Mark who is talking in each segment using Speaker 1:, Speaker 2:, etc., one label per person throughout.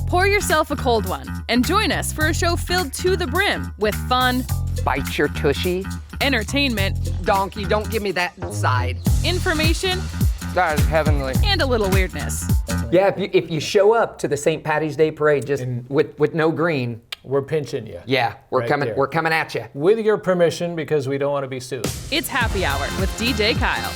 Speaker 1: Pour yourself a cold one and join us for a show filled to the brim with fun,
Speaker 2: Bite your tushy.
Speaker 1: entertainment,
Speaker 2: Donkey, don't give me that side.
Speaker 1: information,
Speaker 2: That is heavenly.
Speaker 1: and a little weirdness.
Speaker 2: Yeah, if you show up to the St. Patty's Day parade just with no green,
Speaker 3: We're pinching you.
Speaker 2: yeah, we're
Speaker 3: Right
Speaker 2: coming.
Speaker 3: there.
Speaker 2: We're coming at you.
Speaker 3: With your permission, because we don't want to be sued.
Speaker 1: It's Happy Hour with DJ Kyle.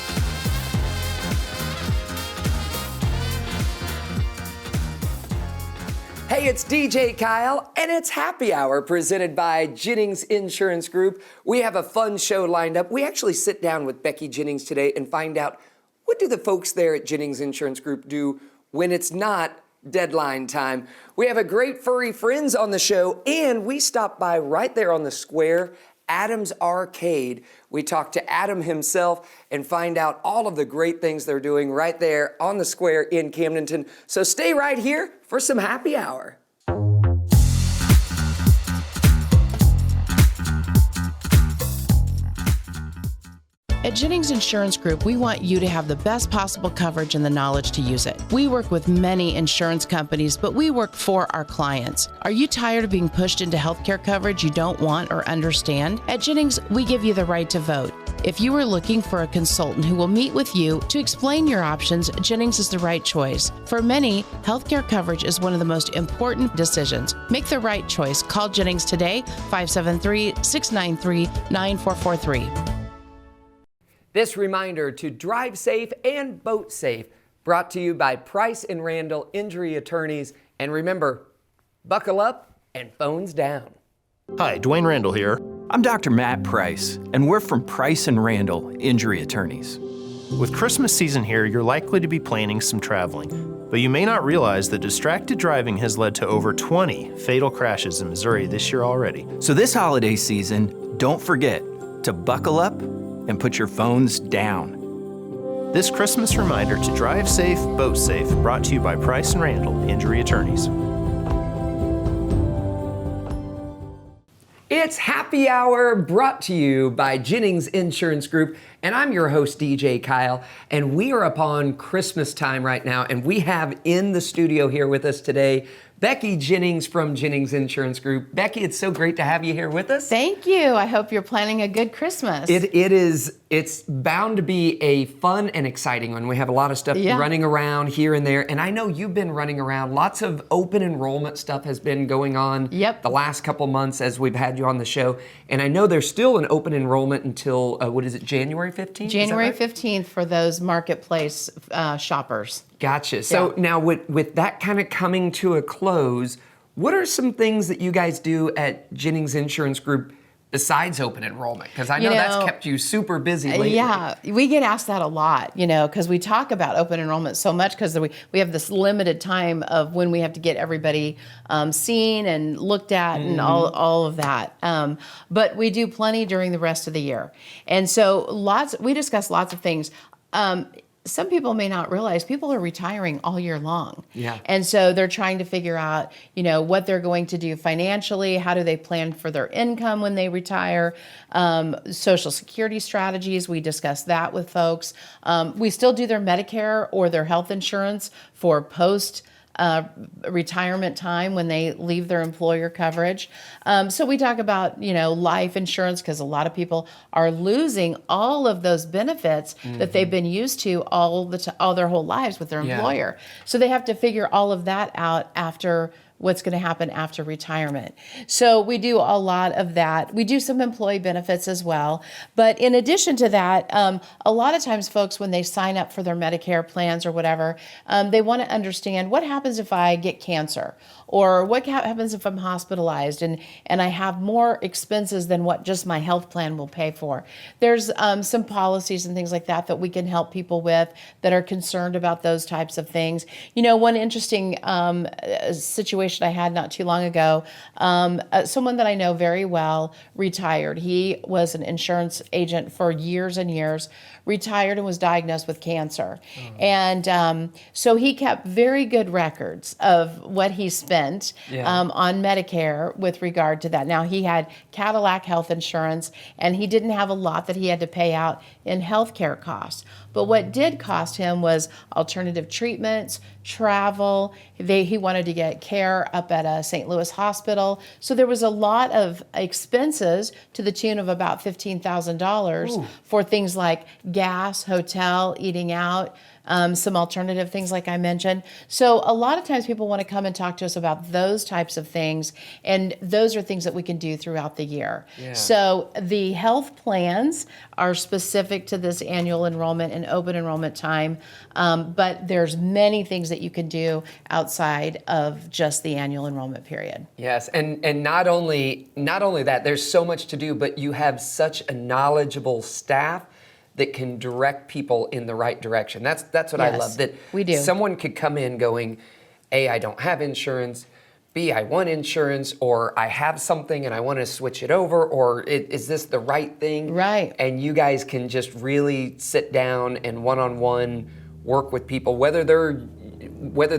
Speaker 2: Hey, it's DJ Kyle, and it's Happy Hour presented by Jennings Insurance Group. We have a fun show lined up. We actually sit down with Becky Jennings today and find out what do the folks there at Jennings Insurance Group do when it's not deadline time. We have a great furry friends on the show, and we stop by right there on the square, Adam's Arcade. We talk to Adam himself and find out all of the great things they're doing right there on the square in Camdenton. So stay right here for some Happy Hour.
Speaker 4: At Jennings Insurance Group, we want you to have the best possible coverage and the knowledge to use it. We work with many insurance companies, but we work for our clients. Are you tired of being pushed into healthcare coverage you don't want or understand? At Jennings, we give you the right to vote. If you are looking for a consultant who will meet with you to explain your options, Jennings is the right choice. For many, healthcare coverage is one of the most important decisions. Make the right choice. Call Jennings today, 573-693-9443.
Speaker 2: This reminder to drive safe and boat safe, brought to you by Price and Randall Injury Attorneys. And remember, buckle up and phones down.
Speaker 5: Hi, Dwayne Randall here.
Speaker 6: I'm Dr. Matt Price, and we're from Price and Randall Injury Attorneys.
Speaker 5: With Christmas season here, you're likely to be planning some traveling, but you may not realize that distracted driving has led to over 20 fatal crashes in Missouri this year already.
Speaker 6: So this holiday season, don't forget to buckle up and put your phones down.
Speaker 5: This Christmas reminder to drive safe, boat safe, brought to you by Price and Randall Injury Attorneys.
Speaker 2: It's Happy Hour brought to you by Jennings Insurance Group, and I'm your host, DJ Kyle, and we are upon Christmas time right now, and we have in the studio here with us today Becky Jennings from Jennings Insurance Group. Becky, it's so great to have you here with us.
Speaker 4: Thank you. I hope you're planning a good Christmas.
Speaker 2: It's bound to be a fun and exciting one. We have a lot of stuff running around here and there, and I know you've been running around. Lots of open enrollment stuff has been going on the last couple months as we've had you on the show, and I know there's still an open enrollment until, January 15th?
Speaker 4: January 15th for those marketplace shoppers.
Speaker 2: Gotcha. So now with that kind of coming to a close, what are some things that you guys do at Jennings Insurance Group besides open enrollment? Because I know that's kept you super busy lately.
Speaker 4: Yeah, we get asked that a lot, because we talk about open enrollment so much because we have this limited time of when we have to get everybody seen and looked at and all of that. But we do plenty during the rest of the year. And so we discuss lots of things. Some people may not realize people are retiring all year long.
Speaker 2: Yeah.
Speaker 4: And so they're trying to figure out, what they're going to do financially, how do they plan for their income when they retire, Social Security strategies, we discuss that with folks. We still do their Medicare or their health insurance for post retirement time when they leave their employer coverage. So we talk about, life insurance because a lot of people are losing all of those benefits that they've been used to all their whole lives with their employer. So they have to figure all of that out after what's going to happen after retirement. So we do a lot of that. We do some employee benefits as well. But in addition to that, a lot of times folks, when they sign up for their Medicare plans or whatever, they want to understand what happens if I get cancer, or what happens if I'm hospitalized and I have more expenses than what just my health plan will pay for. There's some policies and things like that we can help people with that are concerned about those types of things. One interesting situation I had not too long ago, someone that I know very well retired. He was an insurance agent for years and years, retired and was diagnosed with cancer. And so he kept very good records of what he spent on Medicare with regard to that. Now, he had Cadillac health insurance, and he didn't have a lot that he had to pay out in health care costs. But what did cost him was alternative treatments, travel. He wanted to get care up at a St. Louis hospital. So there was a lot of expenses to the tune of about $15,000 for things like gas, hotel, eating out, some alternative things like I mentioned. So a lot of times people want to come and talk to us about those types of things, and those are things that we can do throughout the year.
Speaker 2: Yeah.
Speaker 4: So the health plans are specific to this annual enrollment and open enrollment time, but there's many things that you can do outside of just the annual enrollment period.
Speaker 2: Yes, and not only that, there's so much to do, but you have such a knowledgeable staff that can direct people in the right direction. That's what I
Speaker 4: Yes,
Speaker 2: love. That
Speaker 4: we do.
Speaker 2: Someone could come in going, A, I don't have insurance, B, I want insurance, or I have something and I want to switch it over, or is this the right thing?
Speaker 4: Right.
Speaker 2: And you guys can just really sit down and one-on-one work with people, whether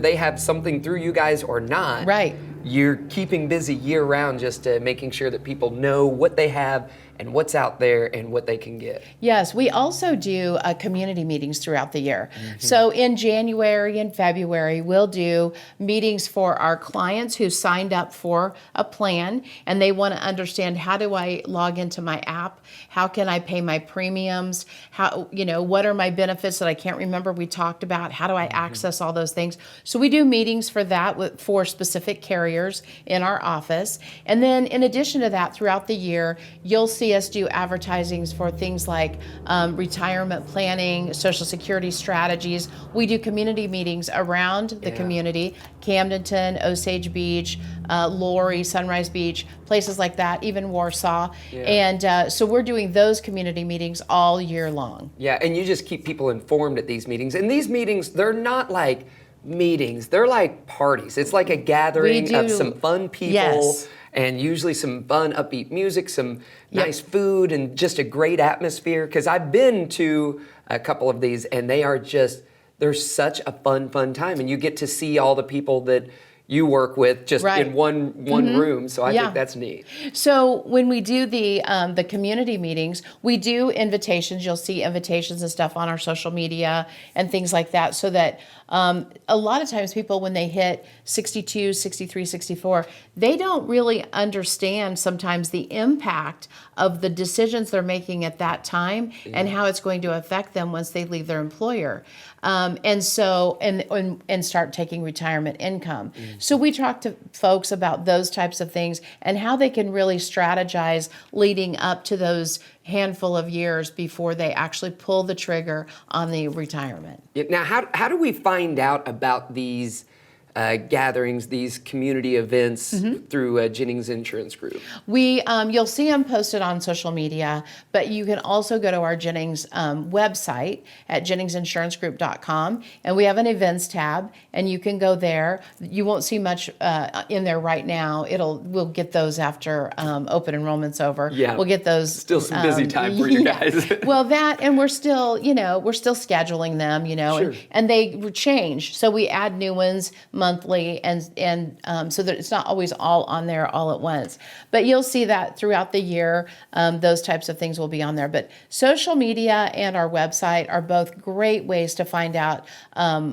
Speaker 2: they have something through you guys or not.
Speaker 4: Right.
Speaker 2: You're keeping busy year round, just making sure that people know what they have and what's out there and what they can get.
Speaker 4: Yes, we also do community meetings throughout the year. So in January and February, we'll do meetings for our clients who signed up for a plan and they want to understand, how do I log into my app? How can I pay my premiums? What are my benefits that I can't remember we talked about? How do I access all those things? So we do meetings for that for specific carriers in our office. And then in addition to that, throughout the year, you'll see us do advertisings for things like retirement planning, Social Security strategies. We do community meetings around the community, Camdenton, Osage Beach, Lori, Sunrise Beach, places like that, even Warsaw. And so we're doing those community meetings all year long.
Speaker 2: Yeah, and you just keep people informed at these meetings. And these meetings, they're not like meetings, they're like parties. It's like a gathering of some fun people.
Speaker 4: Yes.
Speaker 2: And usually some fun, upbeat music, some nice food, and just a great atmosphere. Because I've been to a couple of these, and they're such a fun time. And you get to see all the people that you work with just in one room. So I think that's neat.
Speaker 4: So when we do the community meetings, we do invitations. You'll see invitations and stuff on our social media and things like that, so that a lot of times people, when they hit 62, 63, 64, they don't really understand sometimes the impact of the decisions they're making at that time and how it's going to affect them once they leave their employer. And start taking retirement income. So we talk to folks about those types of things and how they can really strategize leading up to those handful of years before they actually pull the trigger on the retirement.
Speaker 2: Now, how do we find out about these gatherings, these community events through Jennings Insurance Group?
Speaker 4: You'll see them posted on social media, but you can also go to our Jennings website at jenningsinsurancegroup.com, and we have an events tab, and you can go there. You won't see much in there right now. We'll get those after open enrollment's over.
Speaker 2: Yeah,
Speaker 4: we'll get those.
Speaker 2: Still some busy time for you guys.
Speaker 4: Well, and we're still scheduling them,
Speaker 2: Sure.
Speaker 4: and they change. So we add new ones monthly, and so that it's not always all on there all at once. But you'll see that throughout the year, those types of things will be on there. But social media and our website are both great ways to find out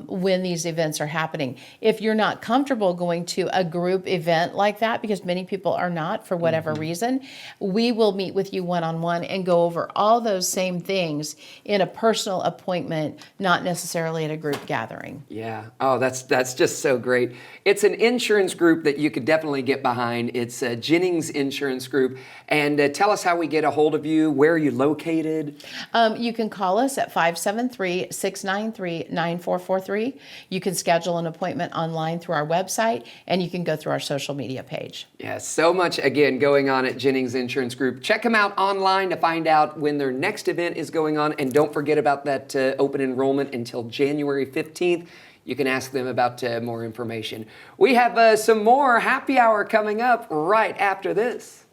Speaker 4: when these events are happening. If you're not comfortable going to a group event like that, because many people are not for whatever reason, we will meet with you one-on-one and go over all those same things in a personal appointment, not necessarily at a group gathering.
Speaker 2: Yeah. Oh, that's just so great. It's an insurance group that you could definitely get behind. It's Jennings Insurance Group. And tell us how we get a hold of you. Where are you located?
Speaker 4: You can call us at 573-693-9443. You can schedule an appointment online through our website, and you can go through our social media page.
Speaker 2: Yeah, so much, again, going on at Jennings Insurance Group. Check them out online to find out when their next event is going on. And don't forget about that open enrollment until January 15th. You can ask them about more information. We have some more happy hour coming up right after this.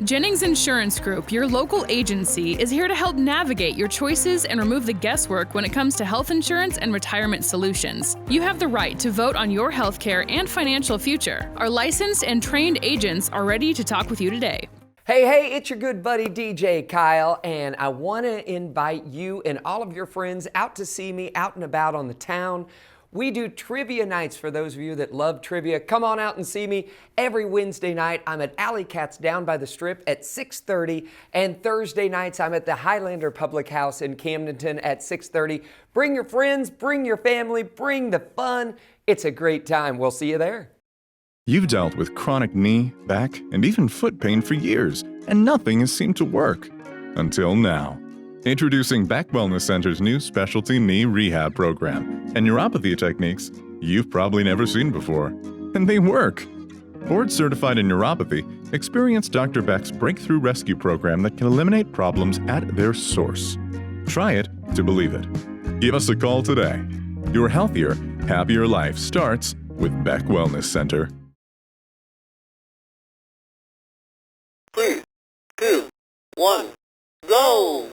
Speaker 1: Jennings Insurance Group, your local agency, is here to help navigate your choices and remove the guesswork when it comes to health insurance and retirement solutions. You have the right to vote on your healthcare and financial future. Our licensed and trained agents are ready to talk with you today.
Speaker 2: Hey, it's your good buddy DJ Kyle, and I want to invite you and all of your friends out to see me out and about on the town. We do trivia nights for those of you that love trivia. Come on out and see me every Wednesday night. I'm at Alley Cats down by the Strip at 6:30, and Thursday nights I'm at the Highlander Public House in Camdenton at 6:30. Bring your friends, bring your family, bring the fun. It's a great time. We'll see you there.
Speaker 7: You've dealt with chronic knee, back, and even foot pain for years, and nothing has seemed to work. Until now. Introducing Beck Wellness Center's new specialty knee rehab program and neuropathy techniques you've probably never seen before. And they work. Board certified in neuropathy, experience Dr. Beck's breakthrough rescue program that can eliminate problems at their source. Try it to believe it. Give us a call today. Your healthier, happier life starts with Beck Wellness Center.
Speaker 8: 3, 2, 1, go!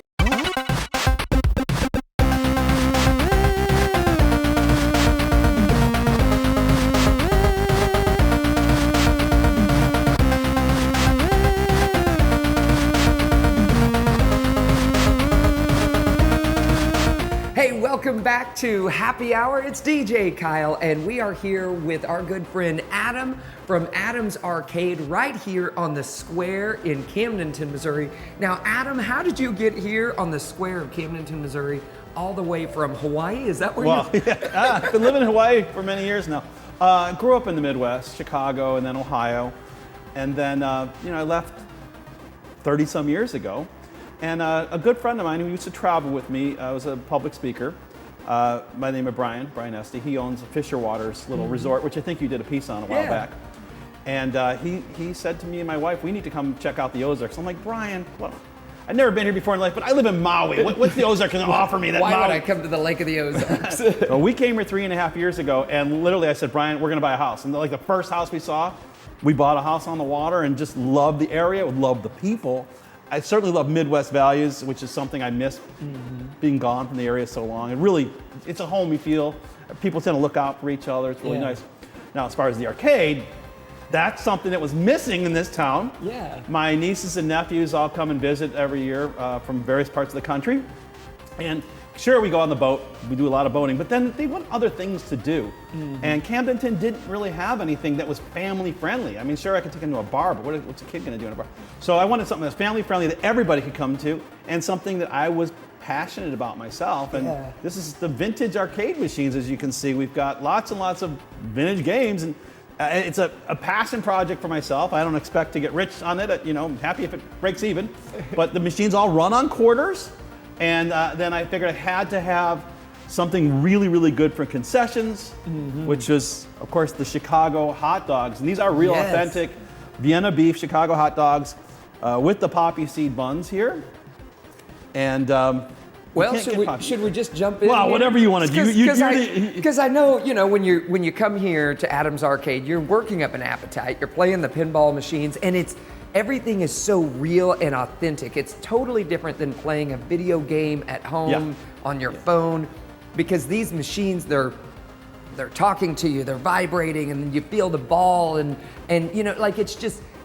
Speaker 2: Hey, welcome back to Happy Hour. It's DJ Kyle, and we are here with our good friend Adam from Adam's Arcade right here on the square in Camdenton, Missouri. Now, Adam, how did you get here on the square of Camdenton, Missouri, all the way from Hawaii? Is that where
Speaker 9: I've been living in Hawaii for many years now. Grew up in the Midwest, Chicago, and then Ohio. And then, I left 30-some years ago. And a good friend of mine who used to travel with me was a public speaker by the name of Brian Esty. He owns Fisher Waters little resort, which I think you did a piece on a while back. And he said to me and my wife, we need to come check out the Ozarks. I'm like, Brian, well, I've never been here before in life, but I live in Maui. What's the Ozarks going to offer me?
Speaker 2: Why would I come to the Lake of the Ozarks?
Speaker 9: So we came here 3.5 years ago, and literally I said, Brian, we're going to buy a house. And like the first house we saw, we bought a house on the water and just loved the area, loved the people. I certainly love Midwest values, which is something I miss being gone from the area so long. And really, it's a homey feel. People tend to look out for each other. It's really nice. Now, as far as the arcade, that's something that was missing in this town.
Speaker 2: Yeah.
Speaker 9: My nieces and nephews all come and visit every year from various parts of the country. And sure, we go on the boat. We do a lot of boating, but then they want other things to do. And Camdenton didn't really have anything that was family friendly. I mean, sure, I could take them to a bar, but what's a kid going to do in a bar? So I wanted something that's family friendly that everybody could come to, and something that I was passionate about myself. And this is the vintage arcade machines, as you can see. We've got lots and lots of vintage games, and it's a passion project for myself. I don't expect to get rich on it. I'm happy if it breaks even. But the machines all run on quarters. And then I figured I had to have something really, really good for concessions, which was, of course, the Chicago hot dogs. And these are real authentic Vienna beef Chicago hot dogs with the poppy seed buns here. And
Speaker 2: well, should we just jump in?
Speaker 9: Well, whatever you want to do.
Speaker 2: Because I know, when you come here to Adam's Arcade, you're working up an appetite. You're playing the pinball machines, and everything is so real and authentic. It's totally different than playing a video game at home on your phone, because these machines, they're talking to you, they're vibrating, and then you feel the ball, and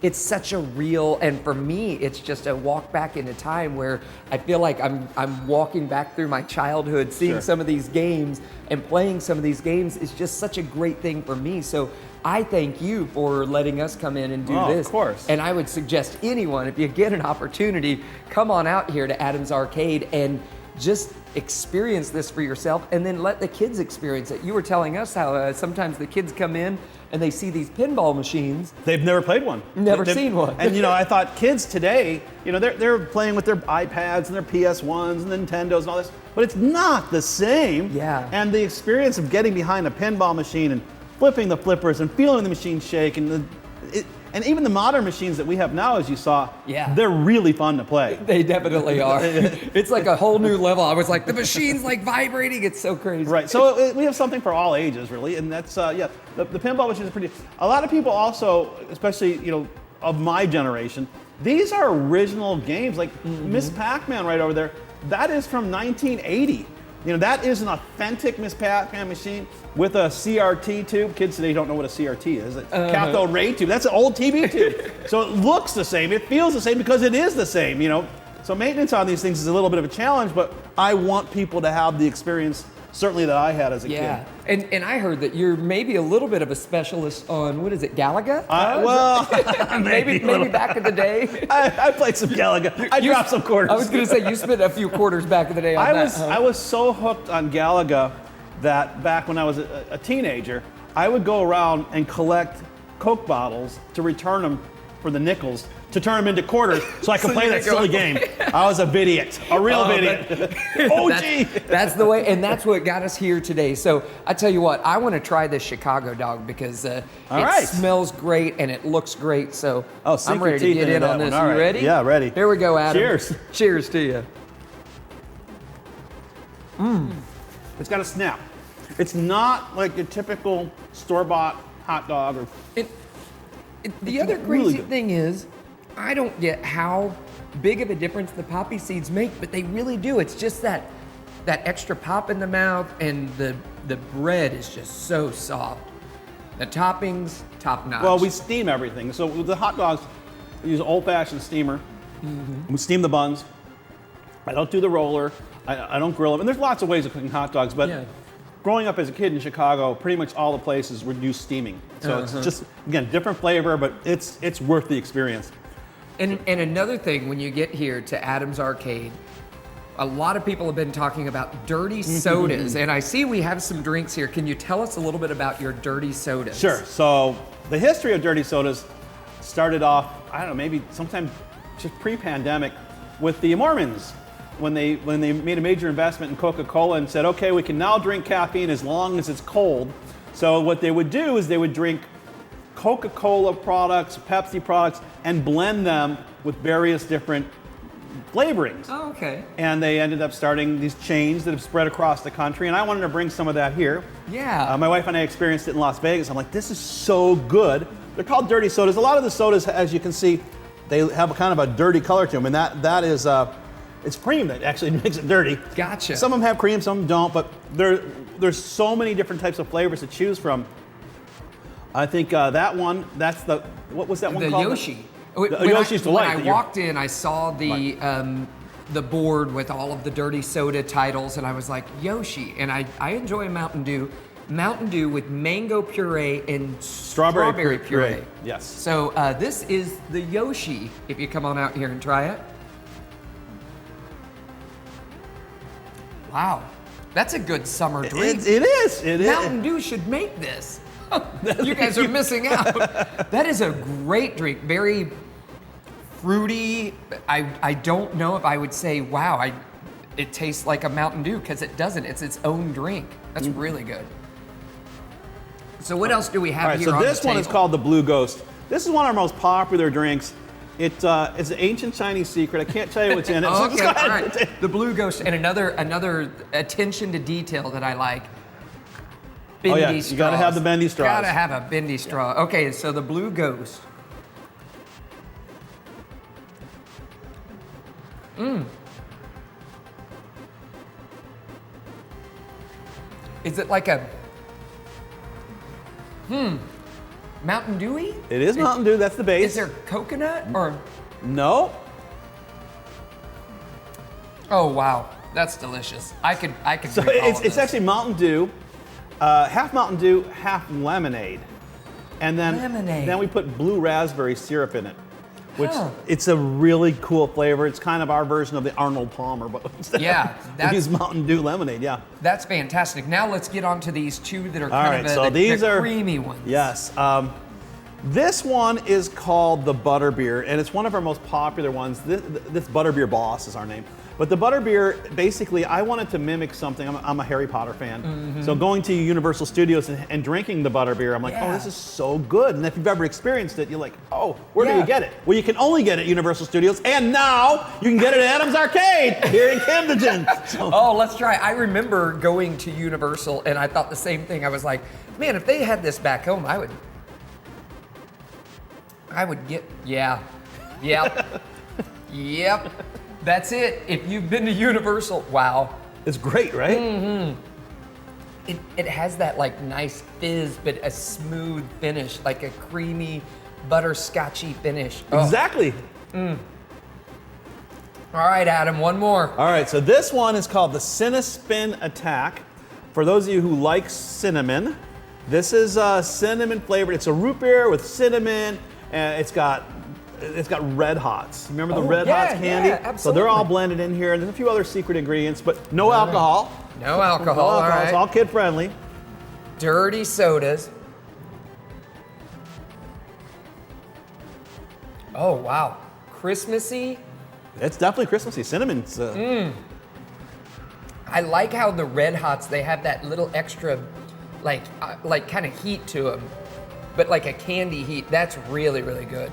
Speaker 2: it's such a real, and for me, it's just a walk back into time where I feel like I'm walking back through my childhood, seeing some of these games and playing some of these games is just such a great thing for me. So I thank you for letting us come in and do this.
Speaker 9: Of course.
Speaker 2: And I would suggest anyone, if you get an opportunity, come on out here to Adam's Arcade and just experience this for yourself, and then let the kids experience it. You were telling us how sometimes the kids come in and they see these pinball machines.
Speaker 9: They've never played one.
Speaker 2: Never seen one.
Speaker 9: And I thought kids today, they're playing with their iPads and their PS1s and Nintendos and all this, but it's not the same.
Speaker 2: Yeah.
Speaker 9: And the experience of getting behind a pinball machine and flipping the flippers and feeling the machine shake, and even the modern machines that we have now, as you saw, they're really fun to play.
Speaker 2: They definitely are. It's like a whole new level. I was like, the machine's like vibrating. It's so crazy.
Speaker 9: Right. So we have something for all ages, really, and that's the pinball machines are pretty. A lot of people also, especially of my generation, these are original games. Like Miss Pac-Man right over there. That is from 1980. You know, that is an authentic Miss Pac-Man machine with a CRT tube. Kids today don't know what a CRT is. It's cathode ray tube. That's an old TV tube. So it looks the same. It feels the same because it is the same, you know. So maintenance on these things is a little bit of a challenge, but I want people to have the experience certainly that I had as a kid.
Speaker 2: And I heard that you're maybe a little bit of a specialist on, what is it, Galaga? Maybe back in the day.
Speaker 9: I played some Galaga. I dropped some quarters.
Speaker 2: I was going to say, you spent a few quarters back in the day on that.
Speaker 9: I was so hooked on Galaga that back when I was a teenager, I would go around and collect Coke bottles to return them for the nickels, to turn them into quarters so I could play that silly game. I was a idiot, a real idiot.
Speaker 2: That's the way, and that's what got us here today. So I tell you what, I want to try this Chicago dog because it smells great and it looks great. So I'm ready to get in on this. You ready?
Speaker 9: Yeah, ready.
Speaker 2: Here we go, Adam.
Speaker 9: Cheers.
Speaker 2: Cheers to you.
Speaker 9: It's got a snap. It's not like a typical store-bought hot dog.
Speaker 2: The other crazy thing is, I don't get how big of a difference the poppy seeds make, but they really do. It's just that extra pop in the mouth, and the bread is just so soft. The toppings, top notch.
Speaker 9: Well, we steam everything. So with the hot dogs, we use an old-fashioned steamer. We steam the buns. I don't do the roller. I don't grill them. And there's lots of ways of cooking hot dogs, but growing up as a kid in Chicago, pretty much all the places would use steaming. So it's just, again, different flavor, but it's worth the experience.
Speaker 2: And another thing, when you get here to Adams Arcade, a lot of people have been talking about dirty sodas, and I see we have some drinks here. Can you tell us a little bit about your dirty sodas?
Speaker 9: Sure. So the history of dirty sodas started off, I don't know, maybe sometime just pre-pandemic with the Mormons. When they made a major investment in Coca-Cola and said, okay, we can now drink caffeine as long as it's cold. So what they would do is they would drink Coca-Cola products, Pepsi products, and blend them with various different flavorings.
Speaker 2: Oh, okay.
Speaker 9: And they ended up starting these chains that have spread across the country, and I wanted to bring some of that here.
Speaker 2: Yeah.
Speaker 9: My wife and I experienced it in Las Vegas. I'm like, this is so good. They're called dirty sodas. A lot of the sodas, as you can see, they have a kind of a dirty color to them, and that is it's cream that actually makes it dirty.
Speaker 2: Gotcha.
Speaker 9: Some of them have cream, some don't, but there's so many different types of flavors to choose from. I think that one, that's the, what was that one called?
Speaker 2: The Yoshi.
Speaker 9: Yoshi's Delight.
Speaker 2: When I walked in, I saw the board with all of the dirty soda titles, and I was like, Yoshi. And I enjoy Mountain Dew. Mountain Dew with mango puree and strawberry puree.
Speaker 9: Yes.
Speaker 2: So this is the Yoshi, if you come on out here and try it. Wow, that's a good summer drink.
Speaker 9: It is.
Speaker 2: Mountain Dew should make this. You guys are missing out. That is a great drink, very fruity. I don't know if I would say, wow, it tastes like a Mountain Dew, because it doesn't. It's its own drink. That's really good. So what else do we have here on the table?
Speaker 9: So this one is called the Blue Ghost. This is one of our most popular drinks. It's an ancient Chinese secret. I can't tell you what's in it.
Speaker 2: Okay, all right. The Blue Ghost, and another attention to detail that I like. Bendy straws.
Speaker 9: You gotta have the bendy straws.
Speaker 2: Gotta have a bendy straw. Okay, so the Blue Ghost. Is it like a Mountain Dewy?
Speaker 9: It is Mountain Dew. That's the base.
Speaker 2: Is there coconut or?
Speaker 9: No.
Speaker 2: Oh wow, that's delicious. I could
Speaker 9: So
Speaker 2: drink all of
Speaker 9: it's
Speaker 2: this.
Speaker 9: actually Mountain Dew, half Mountain Dew, half lemonade, and then we put blue raspberry syrup in it, which it's a really cool flavor. It's kind of our version of the Arnold Palmer, but instead we use Mountain Dew lemonade. Yeah,
Speaker 2: that's fantastic. Now let's get on to these two that are
Speaker 9: all
Speaker 2: kind
Speaker 9: right,
Speaker 2: of
Speaker 9: so these
Speaker 2: the
Speaker 9: are
Speaker 2: creamy ones.
Speaker 9: Yes. This one is called the Butterbeer, and it's one of our most popular ones. This Butterbeer Boss is our name. But the Butterbeer, basically, I wanted to mimic something. I'm a Harry Potter fan. So going to Universal Studios and drinking the Butterbeer, I'm like, oh, this is so good. And if you've ever experienced it, you're like, oh, where do you get it? Well, you can only get it at Universal Studios, and now you can get it at Adams Arcade here in Camden. So.
Speaker 2: Oh, let's try. I remember going to Universal, and I thought the same thing. I was like, man, if they had this back home, I would get, yep. That's it. If you've been to Universal, wow.
Speaker 9: It's great, right?
Speaker 2: It has that like nice fizz, but a smooth finish, like a creamy, butterscotchy finish. Oh.
Speaker 9: Exactly.
Speaker 2: All right, Adam, one more.
Speaker 9: All right, so this one is called the Cinnaspin Attack. For those of you who like cinnamon, this is cinnamon flavored. It's a root beer with cinnamon, and it's got Red Hots. Remember the Red Hots candy?
Speaker 2: Yeah, absolutely.
Speaker 9: So they're all blended in here, and there's a few other secret ingredients, but no alcohol.
Speaker 2: No alcohol, all right.
Speaker 9: It's all kid friendly.
Speaker 2: Dirty sodas. Oh, wow. Christmassy.
Speaker 9: It's definitely Christmassy. Cinnamon's.
Speaker 2: I like how the Red Hots, they have that little extra, like kind of heat to them, but like a candy heat. That's really, really good.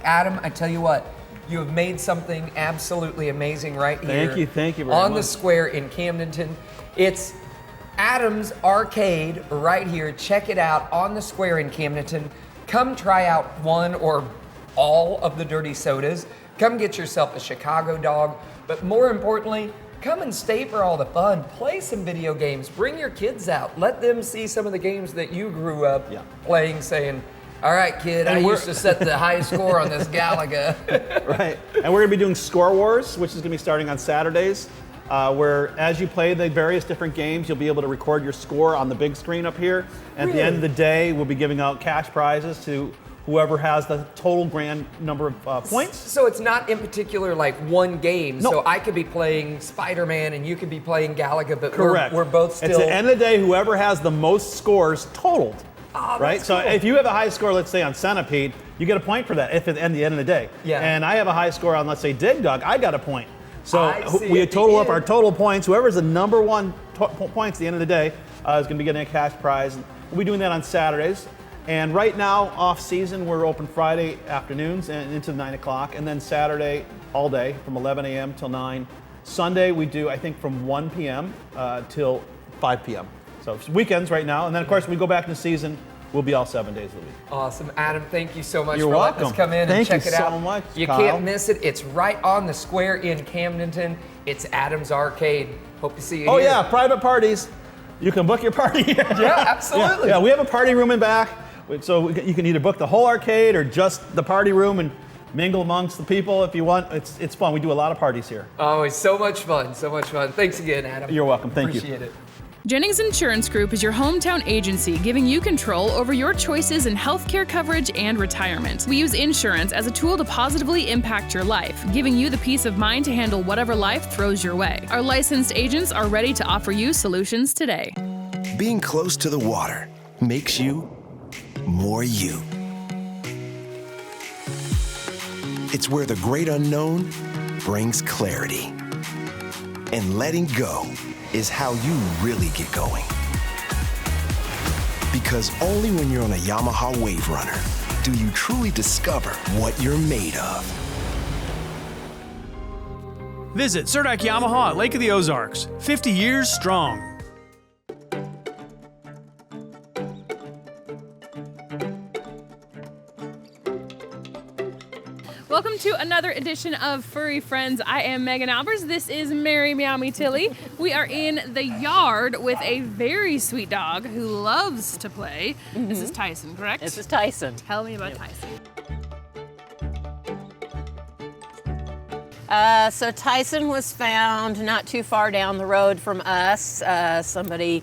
Speaker 2: Adam, I tell you what, you have made something absolutely amazing right here.
Speaker 9: Thank you very
Speaker 2: on
Speaker 9: much.
Speaker 2: the square in Camdenton. It's Adam's Arcade right here. Check it out on the square in Camdenton. Come try out one or all of the dirty sodas. Come get yourself a Chicago dog. But more importantly, come and stay for all the fun. Play some video games. Bring your kids out. Let them see some of the games that you grew up playing, saying, all right, kid, I used to set the highest score on this Galaga.
Speaker 9: Right. And we're going to be doing Score Wars, which is going to be starting on Saturdays, where as you play the various different games, you'll be able to record your score on the big screen up here. And at the end of the day, we'll be giving out cash prizes to whoever has the total grand number of points.
Speaker 2: So it's not in particular like one game.
Speaker 9: No.
Speaker 2: So I could be playing Spider-Man and you could be playing Galaga, but
Speaker 9: Correct.
Speaker 2: we're both still...
Speaker 9: At the end of the day, whoever has the most scores totaled.
Speaker 2: Oh,
Speaker 9: right?
Speaker 2: that's
Speaker 9: So
Speaker 2: cool.
Speaker 9: if you have a high score, let's say on Centipede, you get a point for that if at the end of the day.
Speaker 2: Yeah.
Speaker 9: And I have a high score on, let's say, Dig Dug, I got a point. So
Speaker 2: I see.
Speaker 9: we
Speaker 2: At the
Speaker 9: total up
Speaker 2: end.
Speaker 9: our total points. Whoever's the number one points at the end of the day is going to be getting a cash prize. We'll be doing that on Saturdays. And right now, off season, we're open Friday afternoons and into 9 o'clock, and then Saturday all day from 11 a.m. till 9. Sunday we do, I think, from 1 p.m. Till 5 p.m. So it's weekends right now, and then of course we go back into season. We'll be all 7 days of the week.
Speaker 2: Awesome. Adam, thank you so much
Speaker 9: You're
Speaker 2: for letting us
Speaker 9: welcome.
Speaker 2: come in
Speaker 9: Thank
Speaker 2: and check
Speaker 9: you
Speaker 2: it out.
Speaker 9: so much,
Speaker 2: You
Speaker 9: Kyle.
Speaker 2: can't miss it. It's right on the square in Camdenton. It's Adam's Arcade. Hope to see you
Speaker 9: Oh
Speaker 2: here.
Speaker 9: yeah, private parties. You can book your party here.
Speaker 2: Yeah, absolutely.
Speaker 9: Yeah, we have a party room in back, so you can either book the whole arcade or just the party room and mingle amongst the people if you want. It's fun. We do a lot of parties here.
Speaker 2: Oh, it's so much fun. So much fun. Thanks again, Adam.
Speaker 9: You're welcome. Thank you.
Speaker 2: Appreciate it.
Speaker 1: Jennings Insurance Group is your hometown agency, giving you control over your choices in healthcare coverage and retirement. We use insurance as a tool to positively impact your life, giving you the peace of mind to handle whatever life throws your way. Our licensed agents are ready to offer you solutions today.
Speaker 10: Being close to the water makes you more you. It's where the great unknown brings clarity. And letting go is how you really get going. Because only when you're on a Yamaha Wave Runner do you truly discover what you're made of.
Speaker 11: Visit Surdak Yamaha at Lake of the Ozarks, 50 years strong.
Speaker 1: Welcome to another edition of Furry Friends. I am Megan Albers. This is Mary Meow Me Tilly. We are in the yard with a very sweet dog who loves to play. This is Tyson, correct?
Speaker 12: This is Tyson.
Speaker 1: Tell me about Tyson.
Speaker 12: So Tyson was found not too far down the road from us. Somebody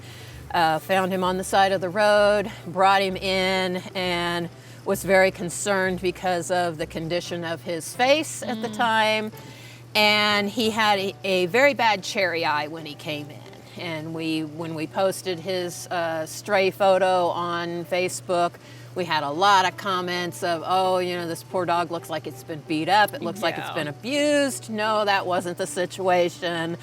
Speaker 12: found him on the side of the road, brought him in, and was very concerned because of the condition of his face at the time. And he had a very bad cherry eye when he came in. And when we posted his stray photo on Facebook, we had a lot of comments of, oh, you know, this poor dog looks like it's been beat up. It looks like it's been abused. No, that wasn't the situation.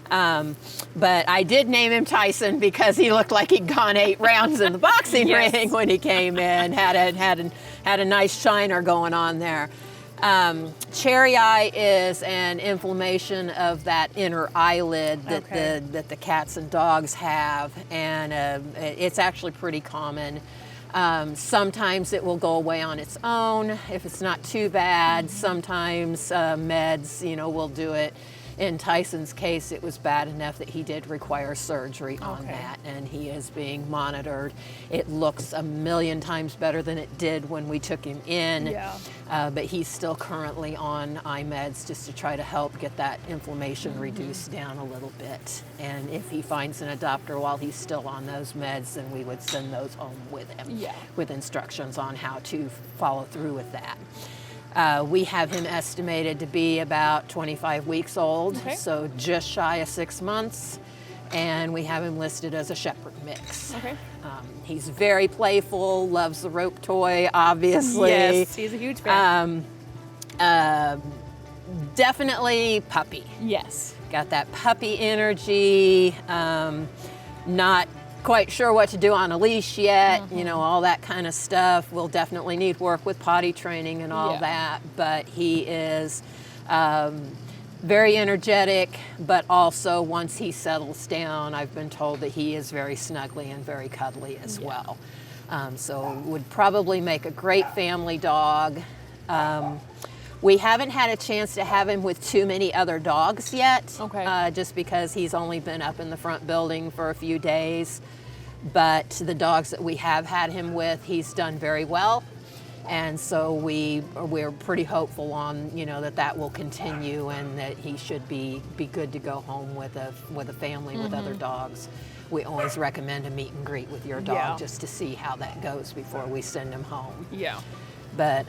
Speaker 12: But I did name him Tyson because he looked like he'd gone 8 rounds in the boxing ring when he came in. Had a nice shiner going on there. Cherry eye is an inflammation of that inner eyelid that the cats and dogs have, and it's actually pretty common. Sometimes it will go away on its own if it's not too bad. Sometimes meds, will do it. In Tyson's case, it was bad enough that he did require surgery on
Speaker 1: Okay.
Speaker 12: that, and he is being monitored. It looks a million times better than it did when we took him in,
Speaker 1: Yeah.
Speaker 12: but he's still currently on eye meds just to try to help get that inflammation reduced down a little bit. And if he finds an adopter while he's still on those meds, then we would send those home with him,
Speaker 1: Yeah.
Speaker 12: with instructions on how to follow through with that. We have him estimated to be about 25 weeks old,
Speaker 1: Okay.
Speaker 12: so just shy of 6 months, and we have him listed as a shepherd mix.
Speaker 1: Okay.
Speaker 12: He's very playful, loves the rope toy, obviously.
Speaker 1: Yes, he's a huge fan.
Speaker 12: Definitely puppy.
Speaker 1: Yes.
Speaker 12: Got that puppy energy, not quite sure what to do on a leash yet, you know, all that kind of stuff. We'll definitely need work with potty training and all
Speaker 1: Yeah.
Speaker 12: that, but he is very energetic, but also once he settles down, I've been told that he is very snuggly and very cuddly as well. So would probably make a great family dog. We haven't had a chance to have him with too many other dogs yet, just because he's only been up in the front building for a few days. But the dogs that we have had him with, he's done very well. And so we're pretty hopeful on, you know, that will continue and that he should be good to go home with a family with other dogs. We always recommend a meet and greet with your dog just to see how that goes before we send him home.
Speaker 1: Yeah.
Speaker 12: But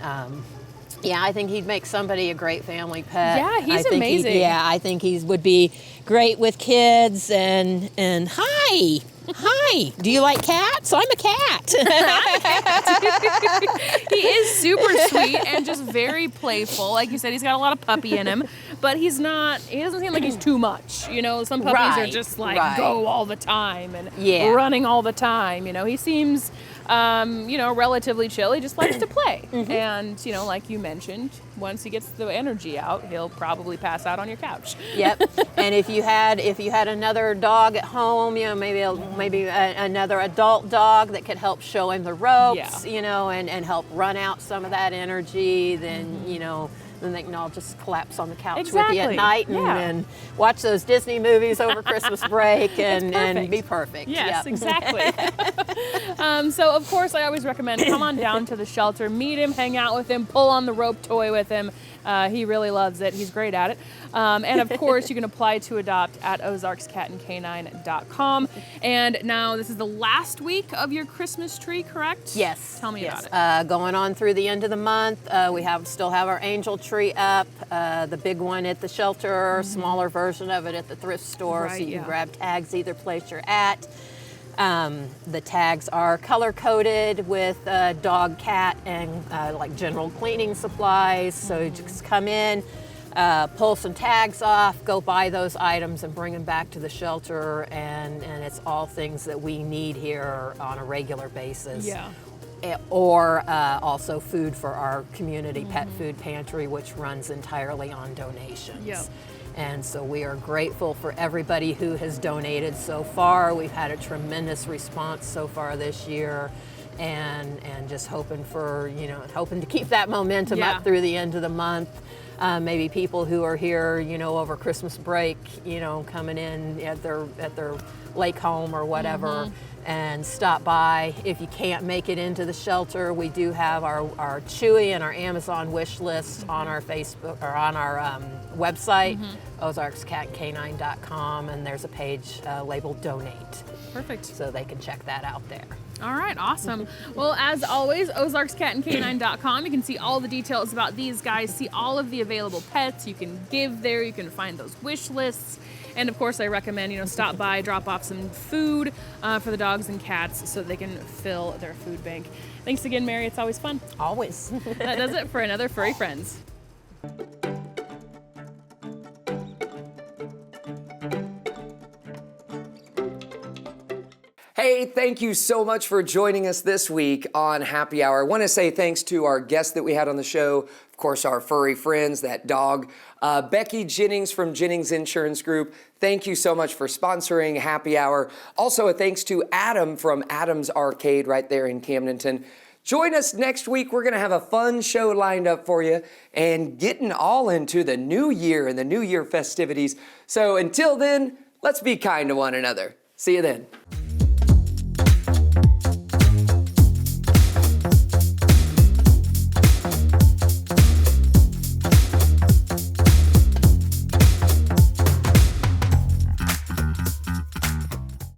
Speaker 12: yeah, I think he'd make somebody a great family pet.
Speaker 1: Yeah, he's
Speaker 12: I think
Speaker 1: amazing.
Speaker 12: I think he would be great with kids. And hi, do you like cats? I'm a cat.
Speaker 1: He is super sweet and just very playful. Like you said, he's got a lot of puppy in him, but he doesn't seem like he's too much. You know, some puppies are
Speaker 12: Right,
Speaker 1: just like
Speaker 12: right.
Speaker 1: go all the time and
Speaker 12: Yeah.
Speaker 1: running all the time. You know, he seems, you know, relatively chill. He just likes to play. And, you know, like you mentioned, once he gets the energy out, he'll probably pass out on your couch.
Speaker 12: Yep. And if you had another dog at home, you know, maybe another adult dog that could help show him the ropes, you know, and help run out some of that energy, then you know, then they can all just collapse on the couch with you at
Speaker 1: Exactly.
Speaker 12: night and watch those Disney movies over Christmas break and
Speaker 1: perfect.
Speaker 12: be perfect.
Speaker 1: Yes,
Speaker 12: Yep.
Speaker 1: exactly. So, of course, I always recommend come on down to the shelter, meet him, hang out with him, pull on the rope toy with him. He really loves it. He's great at it. And, of course, you can apply to adopt at ozarkscatandcanine.com. And now this is the last week of your Christmas tree, correct?
Speaker 12: Yes.
Speaker 1: Tell me
Speaker 12: yes.
Speaker 1: about it.
Speaker 12: Going on through the end of the month, we still have our angel tree up, the big one at the shelter, smaller version of it at the thrift store, so you can grab tags either place you're at. The tags are color coded with dog, cat, and like general cleaning supplies. So you just come in, pull some tags off, go buy those items and bring them back to the shelter, and it's all things that we need here on a regular basis.
Speaker 1: Yeah.
Speaker 12: Or also food for our community pet food pantry, which runs entirely on donations.
Speaker 1: Yep.
Speaker 12: And so we are grateful for everybody who has donated so far. We've had a tremendous response so far this year, and just hoping to keep that momentum up through the end of the month. Maybe people who are here, you know, over Christmas break, you know, coming in at their lake home or whatever, and stop by. If you can't make it into the shelter, we do have our Chewy and our Amazon wish list on our Facebook or on our website, ozarkscatandcanine.com, and there's a page labeled Donate.
Speaker 1: Perfect.
Speaker 12: So they can check that out there.
Speaker 1: All right, awesome. Well, as always, ozarkscatandcanine.com. You can see all the details about these guys, see all of the available pets. You can give there. You can find those wish lists. And of course, I recommend, you know, stop by, drop off some food for the dogs and cats so they can fill their food bank. Thanks again, Mary. It's always fun.
Speaker 12: Always.
Speaker 1: That does it for another Furry Friends.
Speaker 2: Hey, thank you so much for joining us this week on Happy Hour. I want to say thanks to our guests that we had on the show, of course, our furry friends, that dog, Becky Jennings from Jennings Insurance Group. Thank you so much for sponsoring Happy Hour. Also, a thanks to Adam from Adam's Arcade right there in Camdenton. Join us next week. We're going to have a fun show lined up for you and getting all into the new year and the new year festivities. So until then, let's be kind to one another. See you then.